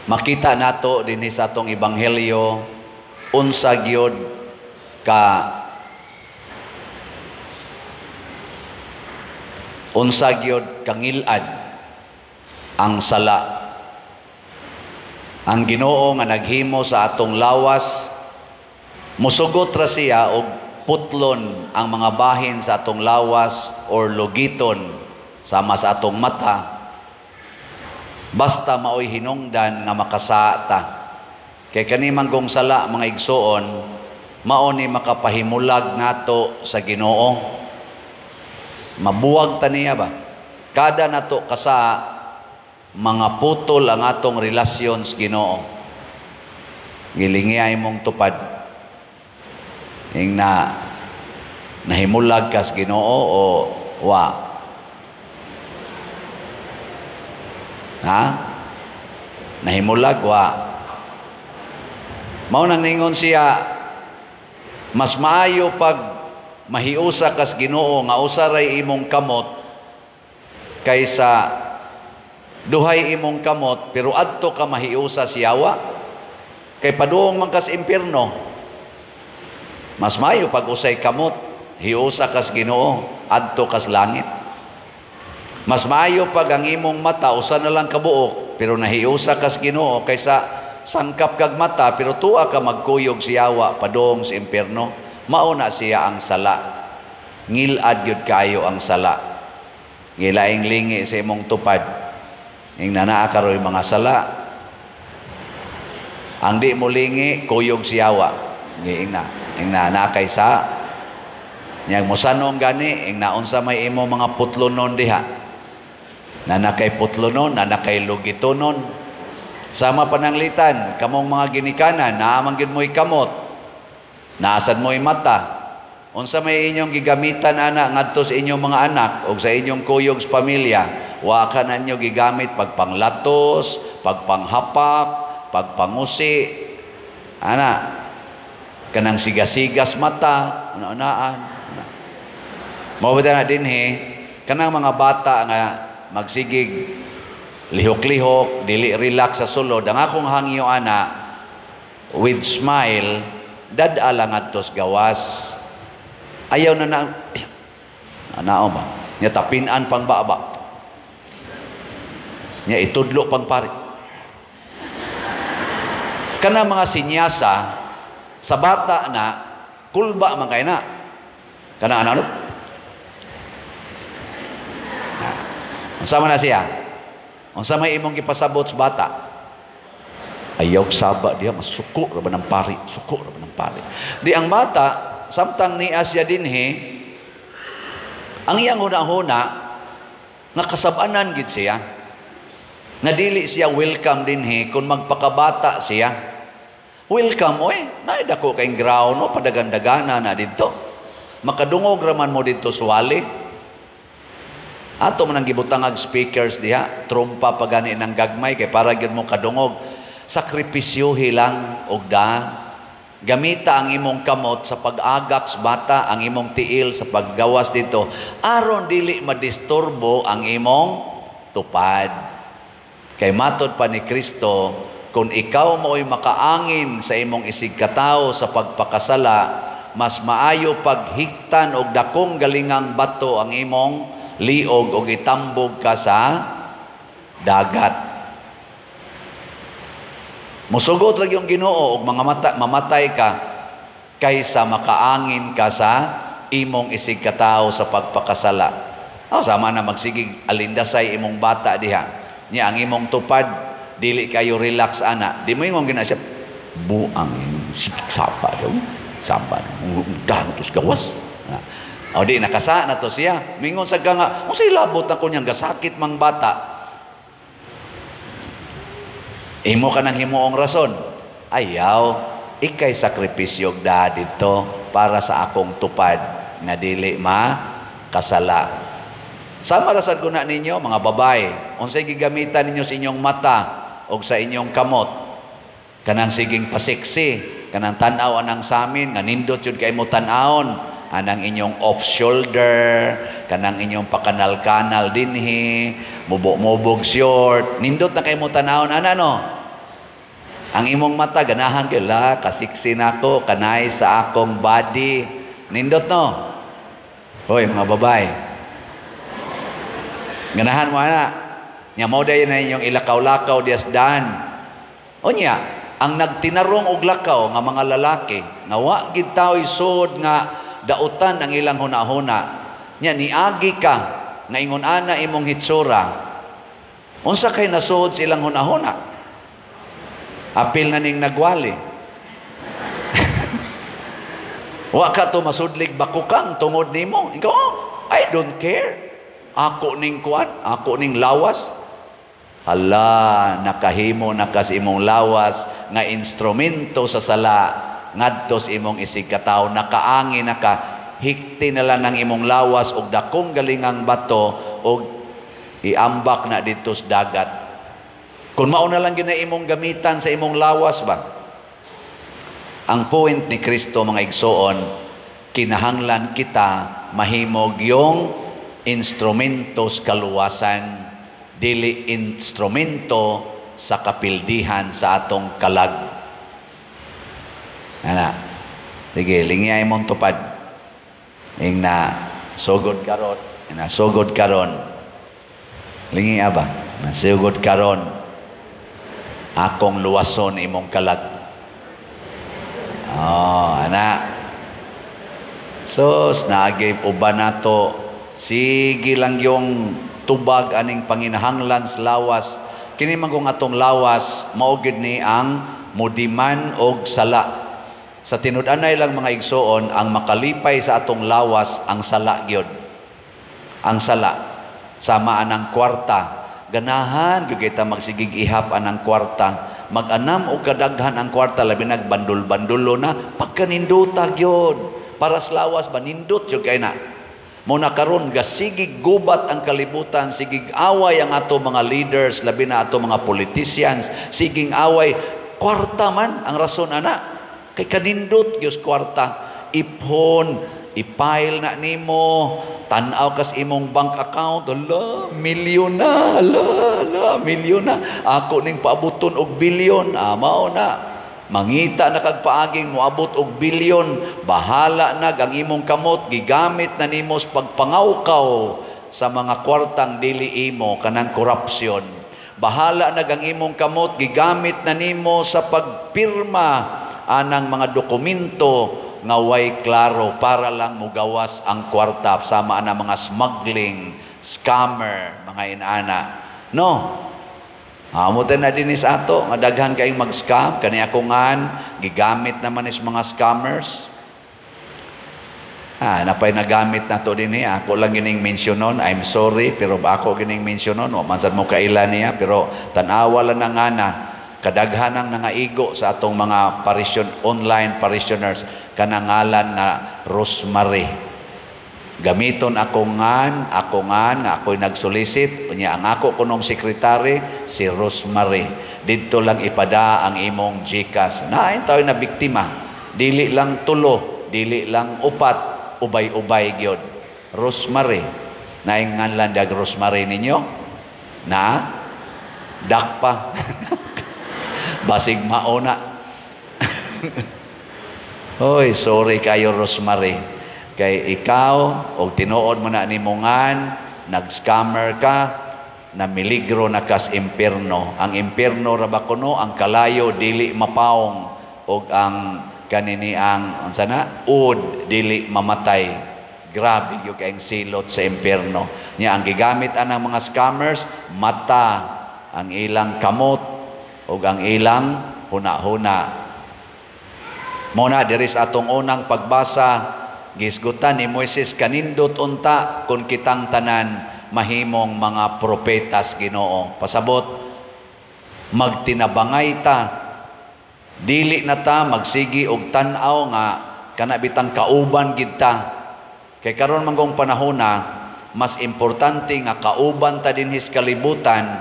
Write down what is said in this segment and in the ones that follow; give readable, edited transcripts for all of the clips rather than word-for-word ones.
makita nato dinhi sa atong ebanghelyo unsa gyud kangilad ang sala. Ang Ginoo nga naghimo sa atong lawas, musugot ra siya og putlon ang mga bahin sa atong lawas or lugiton sama sa atong mata, basta maoy hinungdan nga makasata. Kay kani manggong sala mga igsoon, mao ni makapahimulag nato sa Ginoo. Mabuwag ta niya ba? Kada nato kasa mga putol ang atong relasyon sa Ginoo. Gilingiay mong tupad. Ing nahimulag ka sa Ginoo o wa? Ha? Nahimulag wa? Mao nang ningon siya, mas maayo pag mahiusa kas Ginoo nga usaray imong kamot kaysa duhay imong kamot pero adto ka mahiusa siyawa. Kay paduong man kas impierno. Mas maayo pag usay kamot hiusa kas Ginoo adto kas langit. Mas maayo pag ang imong mata usa na lang kabuok pero nahiusa kas Ginoo kaysa sangkap kag mata pero tuwa ka magkuyog siyawa padong sa impierno. Mao na siya ang sala. Ngilad gyud kayo ang sala. Gilaing lingi sa imong tupad. Ing nanaa karoy mga sala. Ang di mo lingi kuyog siyawa. Ing na kay sa nyag mosanong gani ing naon sa may imo mga putlonon diha. Nanakay putlonon, nanakay lugitonon. Sama pananglitan, kamong mga ginikanan, naamang gid mo'y kamot, naasan mo'y mata. Unsa may inyong gigamitan ana ngadto sa inyong mga anak o sa inyong kuyog sa pamilya, wa ka na ninyo gigamit pagpanglatos, pagpanghapak, pagpangusi, ana, kanang sigas-sigas mata, ano-anaan. Mawala na din kanang mga bata nga magsigig, lihok-lihok, dili relax sa sulod. Ang akong hangyo ana, with smile, dadala nga tos gawas. Ayaw na anao ba? Nya tapinan pang baba. Nya itudlo pang pari. Kana mga sinyasa, sa bata na, kulba man kay na. Kana ano? Sama na siya. Unsa may imong gipasabot sa bata? Ayaw saba dia masuko ra ba ng pari, suko ra ba ng pari. Di ang bata samtang niya siya dinhi, ang iyang huna-huna nga kasabanan gid siya. Nga dili siya welcome dinhi kung magpakabata siya. Welcome oy, naay dako kay ground no padagan-dagana na didto. Makadungog raman mo didto suwali. Ato man ang gibutangag speakers diha, trompa pa gani ng gagmay kay para gyud mo kadungog. Sakripisyohi lang og da. Gamita ang imong kamot sa pag-agak sa bata, ang imong tiil sa paggawas dito aron dili madisturbo ang imong tupad. Kay matod pa ni Kristo, kung ikaw mo'y makaangin sa imong isig katawo sa pagpakasala, mas maayo paghiktan og dakong galingang bato ang imong liog o itambog ka sa dagat. Musugot lagi yung Ginoo og mga mamatay ka kaysa makaangin ka sa imong isig katawo sa pagpakasala. Sama na magsigig alindasay imong bata diha. Nya ang imong tupad dili kayo relax ana. Di mo ingong ginasya buang sapa daw. Sapa. Dantos gawas. O di nakasa na to siya. Mingon sa nga, usay labot ako niyang gasakit mang bata. Imo ka nang himuong rason. Ayaw, ikay sakripisyog da dito para sa akong tupad nga dili kasala. Sama rasad ko na ninyo, mga babay, unsay gigamitan ninyo sa inyong mata o sa inyong kamot. Kanang siging pasiksi, kanang tanaw anang samin, nga nindot yun kay mo tanawon. Anang inyong off-shoulder, kanang inyong pakanal-kanal dinhi, mubog-mubog short, nindot na kayo mo tanawon, ano? Ang imong mata, ganahan kayo, kasiksi na ako, kanay sa akong body. Nindot no? Hoy, mga babae. Ganahan mo na. Nya mo dayon na inyong ilakaw-lakaw diyasdan. O niya, ang nagtinarong og lakaw nga mga lalaki, nga wa gid tawo isod nga dautan ang ilang hunahuna. Nya niagi ka nga ingon ana imong hitsura. Unsa kay nasuod sa ilang hunahuna? Apil na ning nagwali. Wa ka to masudlig bakukang tungod nimo. Ikaw, I don't care. Ako ning kuan, ako ning lawas. Hala, nakahimo na kas imong lawas nga instrumento sa sala ngadto sa imong isig katawo, nakaangi naka hikti na lang ng imong lawas og dakong galingang bato og iambak na dito sa dagat. Kung mao na lang gina imong gamitan sa imong lawas ba? Ang point ni Kristo, mga igsoon, kinahanglan kita mahimog yung instrumento sa kaluwasan, dili instrumento sa kapildihan sa atong kalag. Ana, sige, lingiyay mong tupad. Ing na sugod karon, na sugod karon. Lingi ba? Na sugod karon. Akong luwason imong kalag. Oh, anak. Sos, naagay uban nato. Sige lang yung tubag aning panginahanglan sa lawas. Kini man kung atong lawas, maugid ni ang mudiman og sala. Sa tinud-anay lang mga igsoon, ang makalipay sa atong lawas, ang sala gyud. Ang sala. Sama anang kwarta. Ganahan, kita magsigig ihap anang kwarta. Mag-anam o kadaghan ang kwarta, labi nagbandul-bandulo na, pagkaninduta yun. Para sa lawas, banindot yun kayo na. Muna karon gasigig gubat ang kalibutan, sigig away ang ato mga leaders, labi na ato mga politicians, siging away, kwarta man, ang rason ana. Kay kanindot yun kwarta, ipon, ipile na nimo, tanaw kas imong bank account, ala, milyon na, ala, milyon na. Ako ning paabuton og bilyon, mao na. Mangita na kag paaging moabot og bilyon, bahala na ang imong kamot, gigamit na nimo sa pagpangawkaw sa mga kwartang dili imo, kanang korupsyon. Bahala na ang imong kamot, gigamit na nimo sa pagpirma anang mga dokumento nga way klaro para lang mugawas ang kwarta sama na mga smuggling, scammer, mga inana. No. Amutan na din sa ato, nga daghan kayong mag-scam, kani ako ngan, gigamit naman is mga scammers. Napay nagamit na to din niya. Ako lang gining mensyonon, I'm sorry, pero ako gining mensyonon, o mansad mo kailan niya, pero tanawa lang na nga na, kadaghanang nangaigo sa atong mga online parishioners, kanangalan nga Rosemary. Gamiton ako nga ako'y nagsolicit, unya ang ako kunong sekretary, si Rosemary. Dito lang ipada ang imong GCash. Nain tayo na biktima. Dili lang tulo, dili lang upat, ubay-ubay gyud. Rosemary. Naing nganlan dag Rosemary ninyo? Na? Dakpa. Basig mauna. Hoy, sorry kayo Rosemary. Kay ikaw, o tinuod mo na ni Mungan, nag-scammer ka, na miligro na kas impierno. Ang impierno rabakuno, ang kalayo, dili mapaong, o ang kanini ang sana, dili mamatay. Grabe yung kayong silot sa impierno. Nya, ang gigamit ang mga scammers, mata, ang ilang kamot, o ang ilang huna-huna. Muna, diris atong unang pagbasa, gisgutan ni Moises, kanindot unta kung kitang tanan mahimong mga propetas Ginoo. Pasabot, magtinabangay ta, dili na ta magsigi og tan-aw nga kanabitang kauban gid ta. Kay karon manggong panahona, mas importante nga kauban ta dinhi sa kalibutan,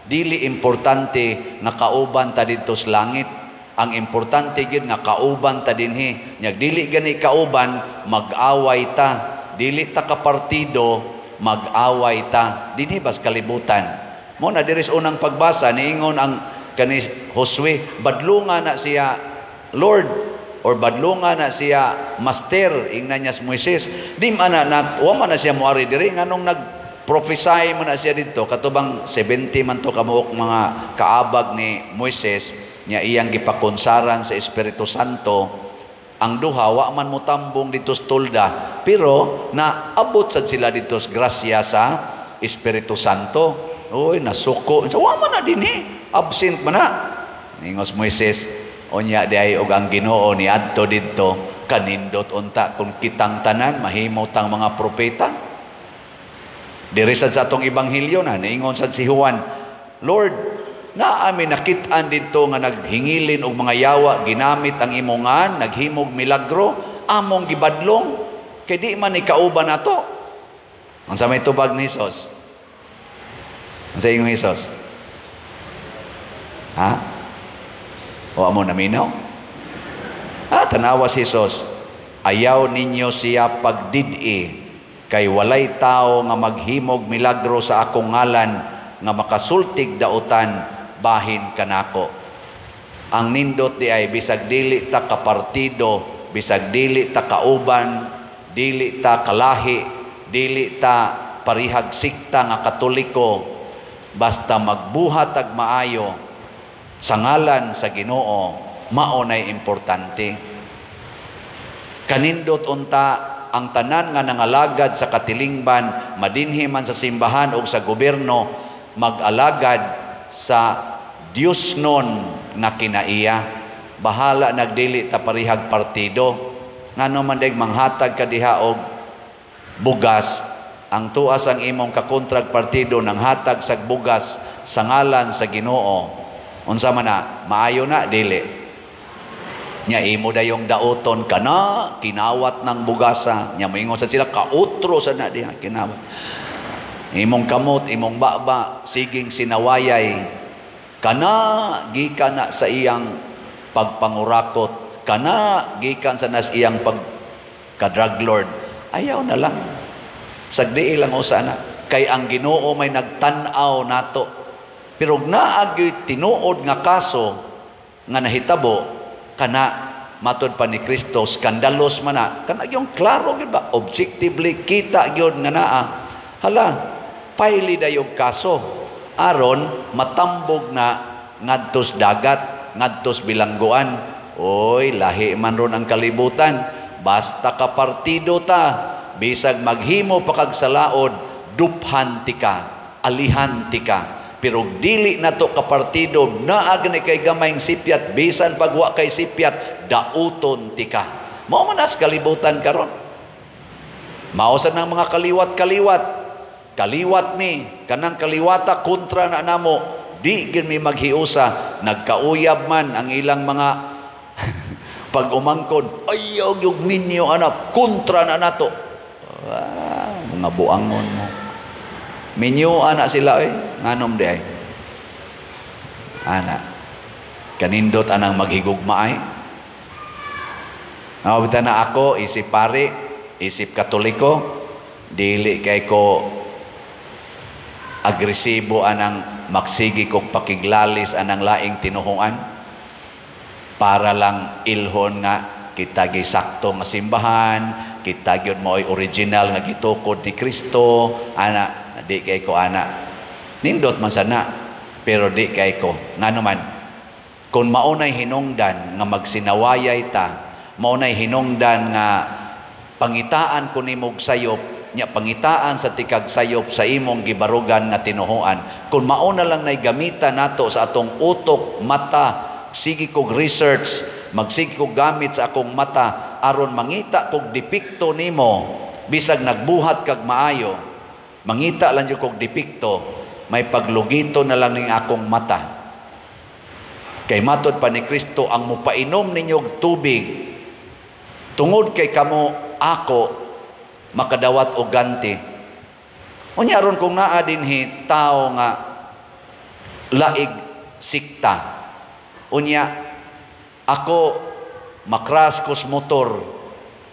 dili importante nga kauban ta didto sa langit. Ang importante gid nga kauban ta dinhi. Nya dili gani kauban, mag-away ta. Dili ta ka partido, mag-away ta. Dinhi bas kalibutan. Mo na diri sa unang pagbasa niingon ang kani Josue, badlunga na siya Lord or badlunga na siya Master ingna niya si Moises. Di man na wa man na siya moari diri nganong nag-prophesy man na siya dito katubang 70 man to kamuok mga kaabag ni Moises nya iyang gipakonsaran sa Espiritu Santo. Ang duha wa man mutambong dito sa tolda pero naabot sad sila dito sa grasya sa Espiritu Santo. Oy nasuko wa man na dinhi absent man na ingos Moises unya di ay og ang Ginoo ni adto didto kanindot unta kung kitang tanan mahimo tang mga propeta. Diri sad sa atong ebanghelyo na niingon sad si Juan, Lord, naami nakit-an dito nga naghingilin og mga yawa ginamit ang imongan naghimog milagro among gibadlong kay di man ikauban nato. Unsa may tubag ni Hesus? Unsa ingon Hesus? Ha? O amo naminaw? Tanawa si Hesus, ayaw ninyo siya pagdid-i kay walay tao nga maghimog milagro sa akong ngalan nga makasultig dautan bahin kanako. Ang nindot di ay bisag dili ta kapartido, bisag dili ta kauban, dili ta kalahi, dili ta parihag sikta nga Katoliko, basta magbuhat ag maayo sa ngalan sa Ginoo, mao nay importante. Kanindot unta ang tanan nga nangalagad sa katilingban, madinhi man sa simbahan o sa gobyerno, mag-alagad sa Dios nun na kinaiya. Bahala nagdili ta parihag partido. Ngano man dayeg manghatag ka diha og bugas, ang tuas ang imong kakontrag partido nang hatag sa bugas sa ngalan sa Ginoo. Unsa man na maayo na dili. Nya imo dayong daoton kana kinawat ng bugasa. Nya moingon sa sila kautro sa na diha kinawat. Imong kamot, imong baba, siging sinawayay. Kana gikan na sa iyang pagpangurakot. Kana gikan sa nas iyang pagka-drug lord. Ayaw na lang. Sagdi lang o sana. Kay ang Ginoo may nagtanaw nato. Pero naagyo'y tinuod nga kaso nga nahitabo, kana matod pa ni Kristo, skandalos man na. Kana yung klaro, ba? Objectively, kita yun nga naa. Hala, paili dayog kaso. Aron matambog na ngadtos dagat, ngadtos bilangguan. Oy, lahi man ron ang kalibutan. Basta ka partido ta, bisag maghimo pa kag salaod, duphan ti ka, alihan ti ka. Pero dili na to ka partido, naag ni kay gamayng sipyat, bisan pagwa kay sipyat, dauton ti ka. Mao man as kalibutan karon. Mausan ng mga kaliwat-kaliwat. Kaliwat mi, kanang kaliwata kontra na namo, di gid mi maghiusa, nagkauyab man ang ilang mga pag-umangkod, ayaw yung ninyo anak, kontra na nato. Mga buangon mo. Minyo anak sila nganom di ay. Anak, kanindot anang maghigugma ay. Nawabita na ako, isip pari, isip Katoliko, dili kay ko agresibo anang magsigi kong pakiglalis anang laing tinuhuan para lang ilhon nga kita gisakto nga simbahan, kita gyud mo ay original nga gitukod ni Kristo, ana di kay ko ana. Nindot man sana, pero di kay ko. Ngano man, kung maunay hinungdan nga magsinawayay ta, maunay hinungdan nga pangitaan ko nimog sayop, nya pangitaan sa tikag sayop sa imong gibarugan nga tinuhuan. Kung mauna lang nay gamitan nato sa atong utok, mata, sige kog research, magsige kog gamit sa akong mata aron mangita kog depekto nimo, bisag nagbuhat kag maayo, mangita lang jud kog depekto, may paglugito na lang ning akong mata. Kay matod pa ni Kristo, ang mupainom ninyo og tubig tungod kay kamo ako makadawat og ganti. Unya ron kung naa dinhi tao nga laig sikta, unya ako makras kos motor,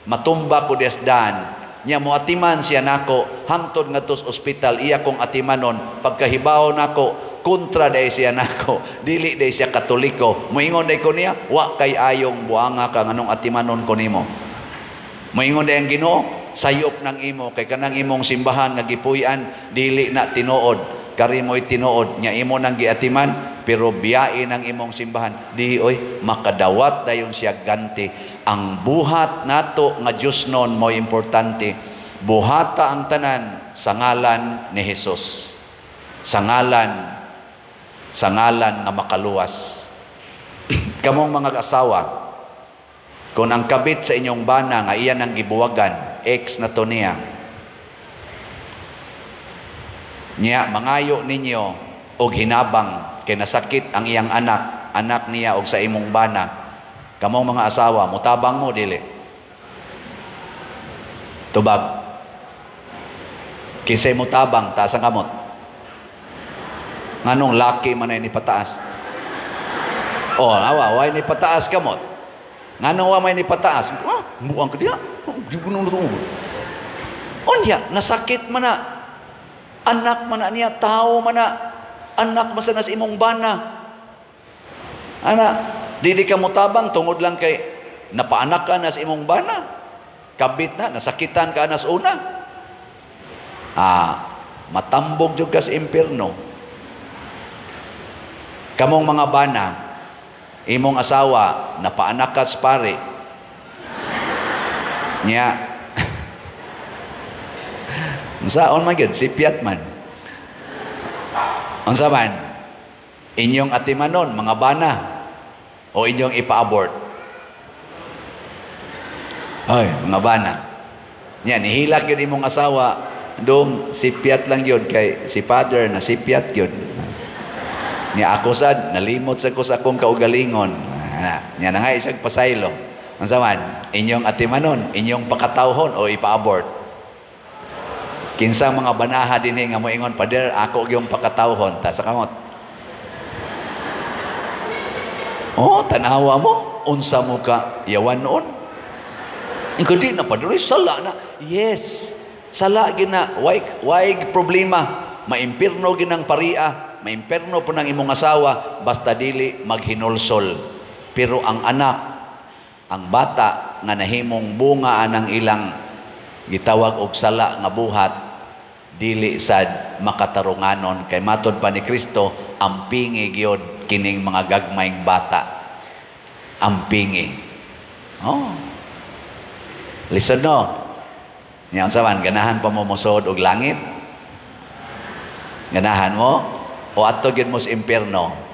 matumba ko desdan, nya moatiman siya nako hangtod ngadto sa ospital, iya kong atimanon, pagkahibaw nako kontra day siya nako, dili day siya Katoliko. Moingon day ko niya, wa kay ayong buanga ka nganong atimanon ko nimo. Moingon day ang Ginoo, sayop ng imo kay kanang imong simbahan nga gipuy-an dili na tinuod. Kari mo'y tinuod nya imo nang giatiman, pero biyain ang imong simbahan. Di oy makadawat dayon siya ganti. Ang buhat nato nga Dios non mo importante. Buhata ang tanan sa ngalan ni Hesus. Sa ngalan nga makaluwas. Kamong mga asawa, kung ang kabit sa inyong bana nga iyan ang gibuwagan, ex na to niya, mangayo ninyo og hinabang kay nasakit ang iyang anak niya og sa imong bana, kamong mga asawa, mutabang mo dili? Tubag. Kinsay mutabang, taas ang kamot. Nganong laki man ay ni pataas? Oh, way ni pataas kamot. Nganong wa may ni pataas? Buang ka diya. Di ko nang luto. Onya, nasakit man na. Anak man na niya, tao man na. Anak man sa nas imong bana. Dili ka mutabang, tungod lang kay napaanak ka nas imong bana. Kabit na, nasakitan ka nas una. Matambog jud ka sa impierno. Kamong mga bana, imong asawa, napaanak ka sa pare. Nya, unsaon man gyud, sipiat man. Unsa man? Inyong atimanon, mga bana, o inyong ipa-abort? Ay, mga bana. Nya, nihilak yun imong asawa, dong sipiat lang yun, kay si father na sipiat yun. Nya ako sad, nalimot sa ko sa akong kaugalingon. Nya na nga isang pasaylo. Unsa man? Inyong atimanon, inyong pakatawhon o ipa-abort? Kinsang mga banaha dinhi nga moingon, Pader, ako gyung pakatawhon, ta sa kamot. Oh, tanawa mo, unsa mo ka yawan noon? Ikaw di na, Pader, sala na. Yes, sala gina, why problema? Maimpirno ginang paria, maimperno po ng imong asawa, basta dili maghinulsol. Pero ang anak, ang bata nga nahimong bunga anang ilang gitawag og sala nga buhat, dili sad makatarunganon. Kay matod pa ni Kristo, ampingi gyud kining mga gagmayng bata. Ampingi. Oh. Listen no. Nya unsa man, ganahan pa mo mosod og langit? Ganahan mo? O ato gyud mo sa impierno?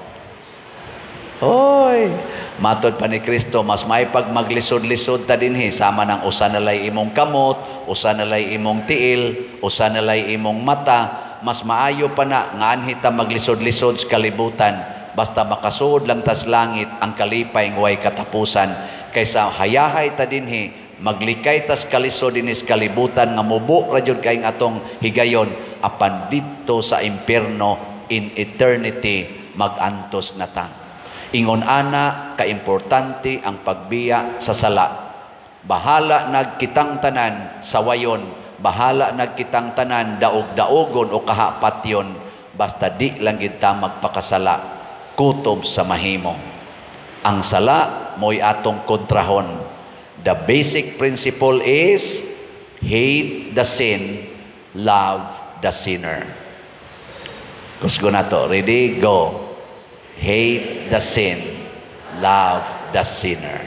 Hoy, matod pa ni Kristo, mas may pag maglisod-lisod ta dinhi, sama ng usa nalay imong kamot, usa nalay imong tiil, usa nalay imong mata, mas maayo pa na nga anhi ta maglisod-lisod sa kalibutan, basta makasuod lang tas langit ang kalipay nga way katapusan, kaysa hayahay ta dinhi, maglikay tas kalisod dinhi sa kalibutan nga mubo ra jud kay atong higayon, apan didto sa impierno in eternity magantos na ta. Ingon ana kaimportante ang pagbiya sa sala. Bahala nagkitang tanan sa wayon, bahala nagkitang tanan daog-daogon o kahapatyon, basta di lang gid ta magpakasala, kutob sa mahimo. Ang sala mo'y atong kontrahon. The basic principle is hate the sin, love the sinner. Kusgo na to. Ready? Go. Hate the sin, love the sinner.